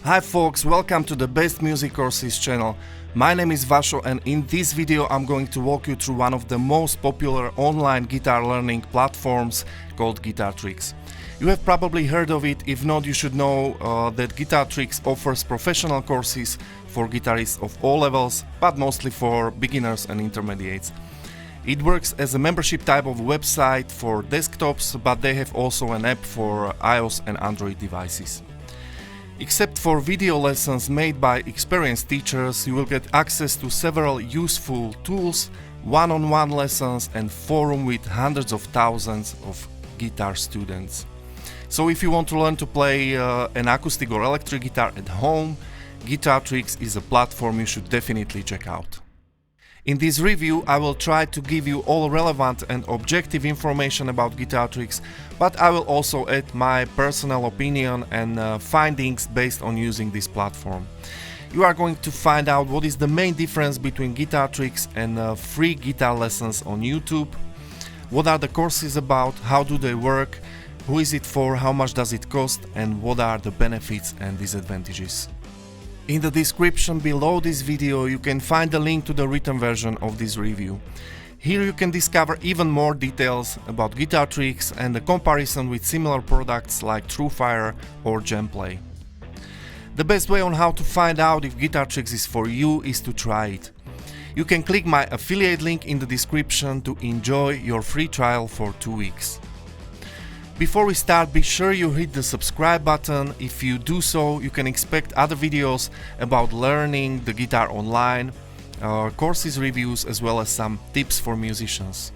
Hi folks, welcome to the Best Music Courses channel. My name is Vašo and in this video I'm going to walk you through one of the most popular online guitar learning platforms called Guitar-Tricks. You have probably heard of it. If not, you should know that Guitar-Tricks offers professional courses for guitarists of all levels, but mostly for beginners and intermediates. It works as a membership type of website for desktops, but they have also an app for iOS and Android devices. Except for video lessons made by experienced teachers, you will get access to several useful tools, one-on-one lessons and forum with hundreds of thousands of guitar students. So if you want to learn to play an acoustic or electric guitar at home, Guitar-Tricks is a platform you should definitely check out. In this review, I will try to give you all relevant and objective information about Guitar-Tricks, but I will also add my personal opinion and findings based on using this platform. You are going to find out what is the main difference between Guitar-Tricks and free guitar lessons on YouTube, what are the courses about, how do they work, who is it for, how much does it cost, and what are the benefits and disadvantages. In the description below this video you can find the link to the written version of this review. Here you can discover even more details about Guitar-Tricks and the comparison with similar products like Truefire or Jamplay. The best way on how to find out if Guitar-Tricks is for you is to try it. You can click my affiliate link in the description to enjoy your free trial for 2 weeks. Before we start, be sure you hit the subscribe button. If you do so, you can expect other videos about learning the guitar online, courses reviews, as well as some tips for musicians.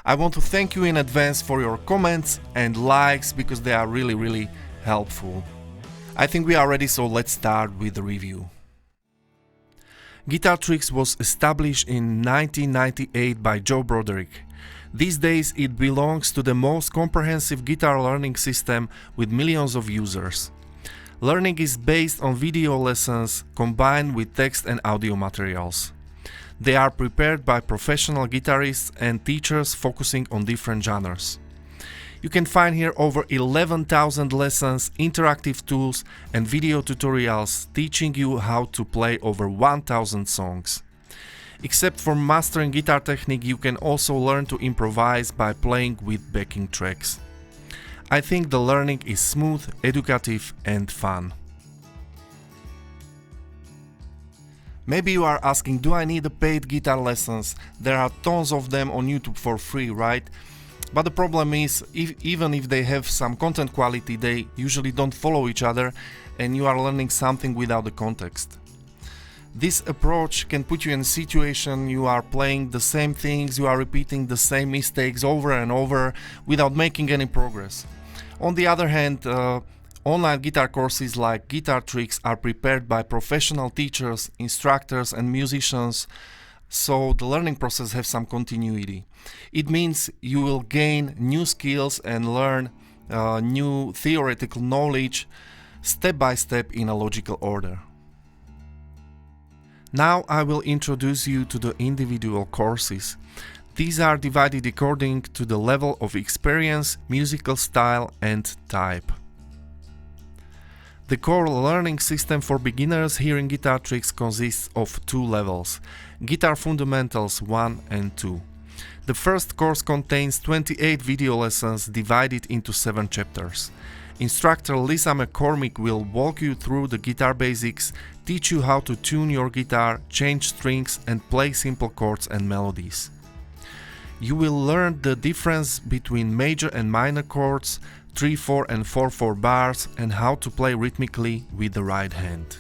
I want to thank you in advance for your comments and likes because they are really helpful. I think we are ready, so let's start with the review. Guitar-Tricks was established in 1998 by Joe Broderick. These days it belongs to the most comprehensive guitar learning system with millions of users. Learning is based on video lessons combined with text and audio materials. They are prepared by professional guitarists and teachers focusing on different genres. You can find here over 11,000 lessons, interactive tools and video tutorials teaching you how to play over 1,000 songs. Except for mastering guitar technique, you can also learn to improvise by playing with backing tracks. I think the learning is smooth, educative and fun. Maybe you are asking, do I need a paid guitar lessons? There are tons of them on YouTube for free, right? But the problem is, even if they have some content quality, they usually don't follow each other and you are learning something without the context. This approach can put you in a situation you are playing the same things, you are repeating the same mistakes over and over without making any progress. On the other hand, online guitar courses like Guitar-Tricks are prepared by professional teachers, instructors and musicians, so the learning process has some continuity. It means you will gain new skills and learn new theoretical knowledge step by step in a logical order. Now I will introduce you to the individual courses. These are divided according to the level of experience, musical style and type. The core learning system for beginners here in Guitar-Tricks consists of 2 levels, Guitar Fundamentals 1 and 2. The first course contains 28 video lessons divided into 7 chapters. Instructor Lisa McCormick will walk you through the guitar basics, teach you how to tune your guitar, change strings and play simple chords and melodies. You will learn the difference between major and minor chords, 3/4 and 4/4 bars and how to play rhythmically with the right hand.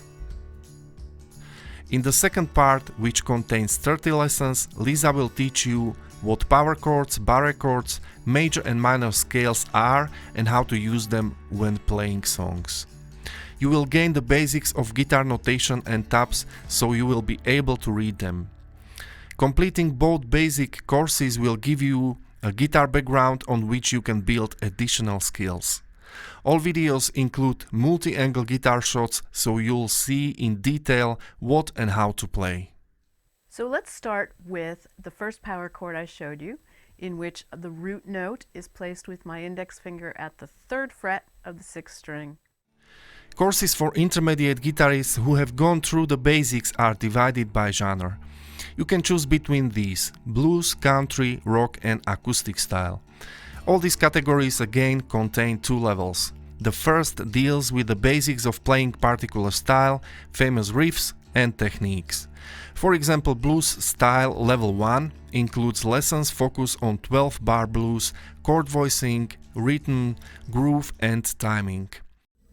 In the second part, which contains 30 lessons, Lisa will teach you what power chords, bar chords, major and minor scales are and how to use them when playing songs. You will gain the basics of guitar notation and tabs, so you will be able to read them. Completing both basic courses will give you a guitar background on which you can build additional skills. All videos include multi-angle guitar shots, so you'll see in detail what and how to play. So let's start with the first power chord I showed you, in which the root note is placed with my index finger at the 3rd fret of the 6th string. Courses for intermediate guitarists who have gone through the basics are divided by genre. You can choose between these: blues, country, rock and acoustic style. All these categories again contain two levels. The first deals with the basics of playing particular style, famous riffs and techniques. For example, blues style level 1 includes lessons focused on 12-bar blues, chord voicing, rhythm, groove and timing.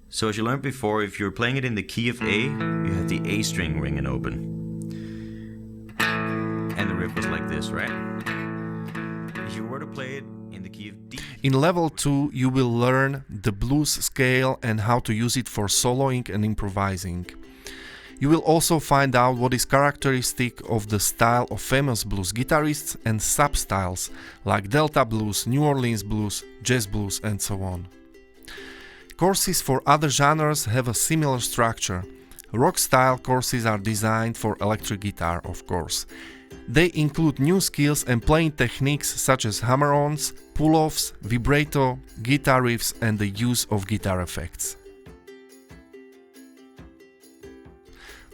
So as you learned before, if you're playing it in the key of A, you have the A string ringing open. And the riff was like this, right? If you were to play it in the key of D... In level 2, you will learn the blues scale and how to use it for soloing and improvising. You will also find out what is characteristic of the style of famous blues guitarists and sub-styles like Delta blues, New Orleans blues, jazz blues and so on. Courses for other genres have a similar structure. Rock-style courses are designed for electric guitar, of course. They include new skills and playing techniques such as hammer-ons, pull-offs, vibrato, guitar riffs and the use of guitar effects.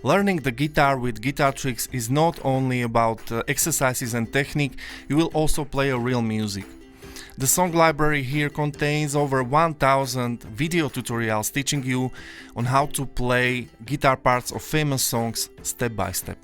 Learning the guitar with guitar tricks is not only about exercises and technique, you will also play a real music. The song library here contains over 1000 video tutorials teaching you on how to play guitar parts of famous songs step by step.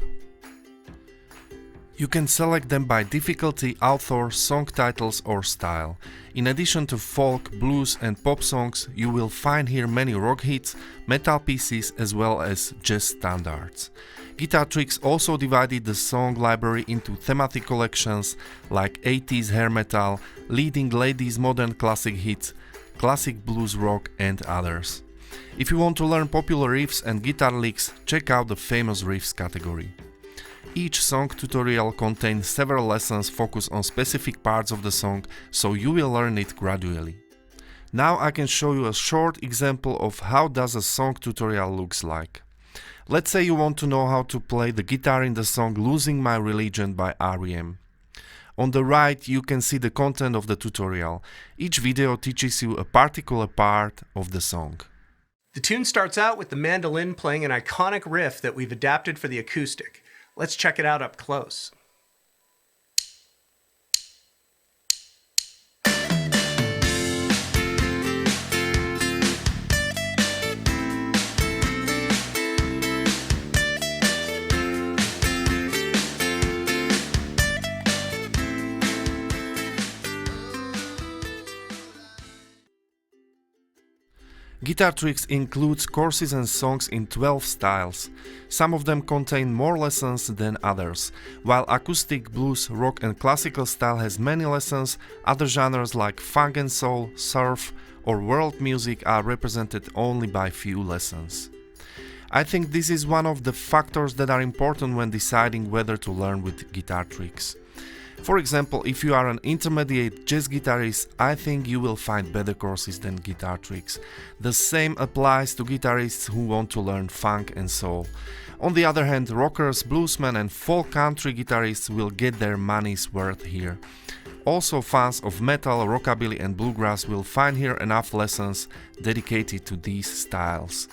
You can select them by difficulty, author, song titles or style. In addition to folk, blues and pop songs, you will find here many rock hits, metal pieces as well as jazz standards. Guitar Tricks also divided the song library into thematic collections like 80s hair metal, leading ladies modern classic hits, classic blues rock and others. If you want to learn popular riffs and guitar licks, check out the famous riffs category. Each song tutorial contains several lessons focused on specific parts of the song, so you will learn it gradually. Now I can show you a short example of how does a song tutorial looks like. Let's say you want to know how to play the guitar in the song Losing My Religion by R.E.M. On the right you can see the content of the tutorial. Each video teaches you a particular part of the song. The tune starts out with the mandolin playing an iconic riff that we've adapted for the acoustic. Let's check it out up close. Guitar Tricks includes courses and songs in 12 styles. Some of them contain more lessons than others. While acoustic, blues, rock and classical style has many lessons, other genres like funk and soul, surf or world music are represented only by few lessons. I think this is one of the factors that are important when deciding whether to learn with Guitar Tricks. For example, if you are an intermediate jazz guitarist, I think you will find better courses than Guitar Tricks. The same applies to guitarists who want to learn funk and soul. On the other hand, rockers, bluesmen and folk country guitarists will get their money's worth here. Also, fans of metal, rockabilly and bluegrass will find here enough lessons dedicated to these styles.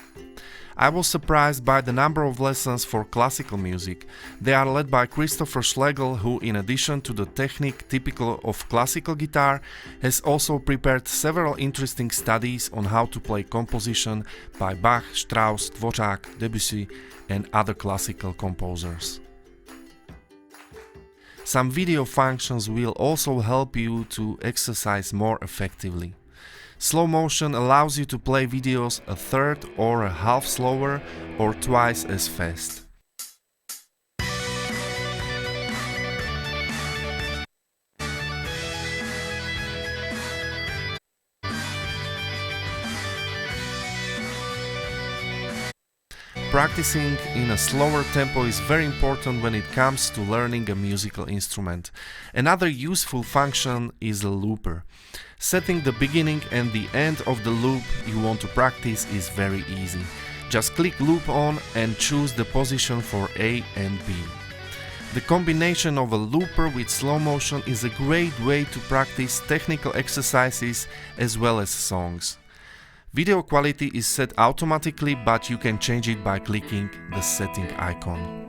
I was surprised by the number of lessons for classical music. They are led by Christopher Schlegel, who in addition to the technique typical of classical guitar, has also prepared several interesting studies on how to play composition by Bach, Strauss, Dvořák, Debussy and other classical composers. Some video functions will also help you to exercise more effectively. Slow motion allows you to play videos a third or a half slower or twice as fast. Practicing in a slower tempo is very important when it comes to learning a musical instrument. Another useful function is a looper. Setting the beginning and the end of the loop you want to practice is very easy. Just click loop on and choose the position for A and B. The combination of a looper with slow motion is a great way to practice technical exercises as well as songs. Video quality is set automatically, but you can change it by clicking the setting icon.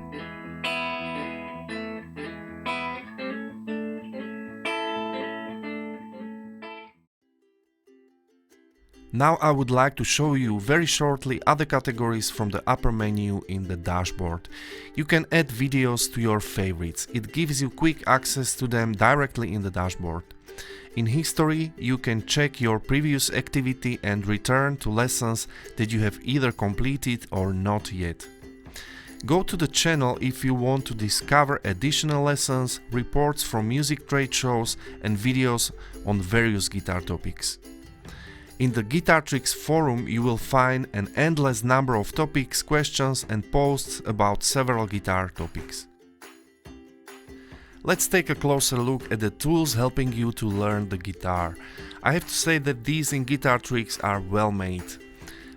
Now I would like to show you very shortly other categories from the upper menu in the dashboard. You can add videos to your favorites. It gives you quick access to them directly in the dashboard. In history, you can check your previous activity and return to lessons that you have either completed or not yet. Go to the channel if you want to discover additional lessons, reports from music trade shows and videos on various guitar topics. In the Guitar Tricks forum you will find an endless number of topics, questions and posts about several guitar topics. Let's take a closer look at the tools helping you to learn the guitar. I have to say that these in Guitar Tricks are well made.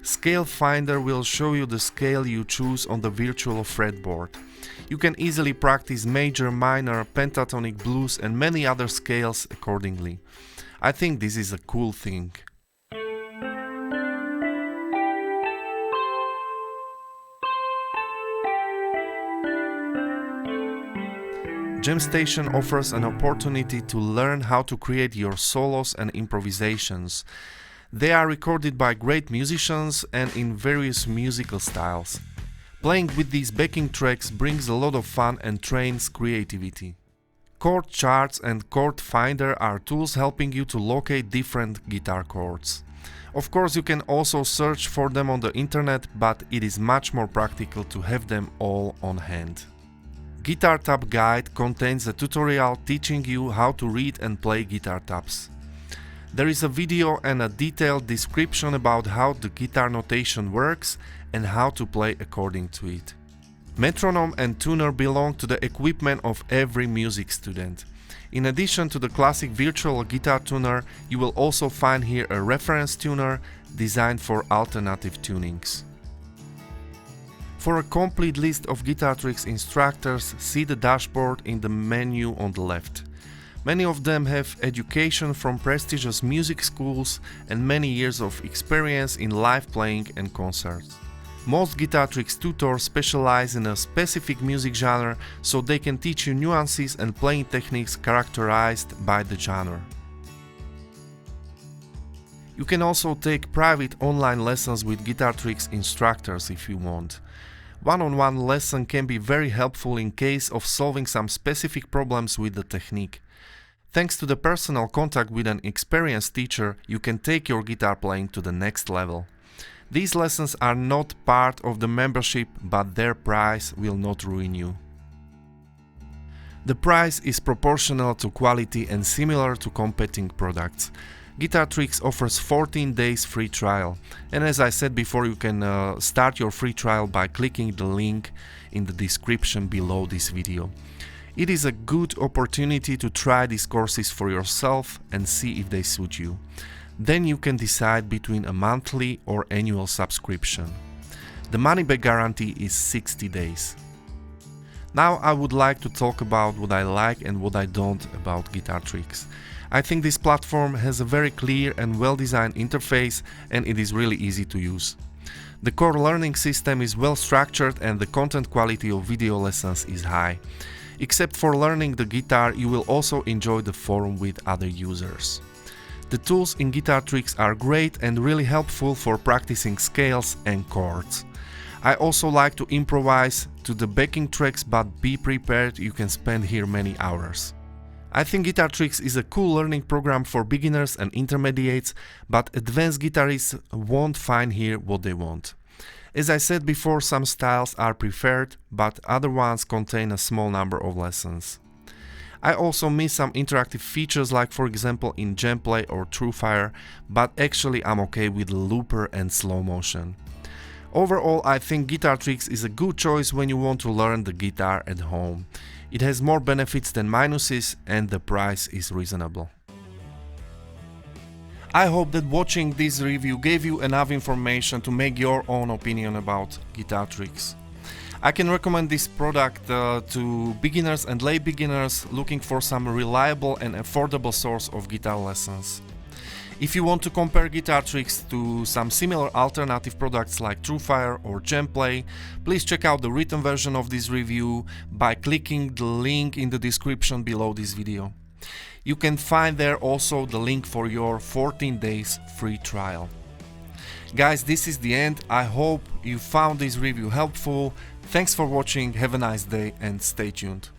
Scale Finder will show you the scale you choose on the virtual fretboard. You can easily practice major, minor, pentatonic, blues and many other scales accordingly. I think this is a cool thing. Jamstation offers an opportunity to learn how to create your solos and improvisations. They are recorded by great musicians and in various musical styles. Playing with these backing tracks brings a lot of fun and trains creativity. Chord charts and chord finder are tools helping you to locate different guitar chords. Of course, you can also search for them on the internet, but it is much more practical to have them all on hand. Guitar Tab Guide contains a tutorial teaching you how to read and play guitar tabs. There is a video and a detailed description about how the guitar notation works and how to play according to it. Metronome and tuner belong to the equipment of every music student. In addition to the classic virtual guitar tuner, you will also find here a reference tuner designed for alternative tunings. For a complete list of Guitar Tricks instructors, see the dashboard in the menu on the left. Many of them have education from prestigious music schools and many years of experience in live playing and concerts. Most Guitar Tricks tutors specialize in a specific music genre, so they can teach you nuances and playing techniques characterized by the genre. You can also take private online lessons with Guitar Tricks instructors if you want. One-on-one lesson can be very helpful in case of solving some specific problems with the technique. Thanks to the personal contact with an experienced teacher, you can take your guitar playing to the next level. These lessons are not part of the membership, but their price will not ruin you. The price is proportional to quality and similar to competing products. Guitar Tricks offers 14 days free trial, and as I said before, you can start your free trial by clicking the link in the description below this video. It is a good opportunity to try these courses for yourself and see if they suit you. Then you can decide between a monthly or annual subscription. The money-back guarantee is 60 days. Now I would like to talk about what I like and what I don't about Guitar Tricks. I think this platform has a very clear and well-designed interface, and it is really easy to use. The core learning system is well structured and the content quality of video lessons is high. Except for learning the guitar, you will also enjoy the forum with other users. The tools in Guitar Tricks are great and really helpful for practicing scales and chords. I also like to improvise to the backing tracks, but be prepared, you can spend here many hours. I think Guitar Tricks is a cool learning program for beginners and intermediates, but advanced guitarists won't find here what they want. As I said before, some styles are preferred, but other ones contain a small number of lessons. I also miss some interactive features, like for example in Jamplay or Truefire, but actually I'm okay with looper and slow motion. Overall, I think Guitar Tricks is a good choice when you want to learn the guitar at home. It has more benefits than minuses and the price is reasonable. I hope that watching this review gave you enough information to make your own opinion about Guitar Tricks. I can recommend this product to beginners and lay beginners looking for some reliable and affordable source of guitar lessons. If you want to compare Guitar Tricks to some similar alternative products like Truefire or Jamplay, please check out the written version of this review by clicking the link in the description below this video. You can find there also the link for your 14 days free trial. Guys, this is the end. I hope you found this review helpful. Thanks for watching, have a nice day and stay tuned.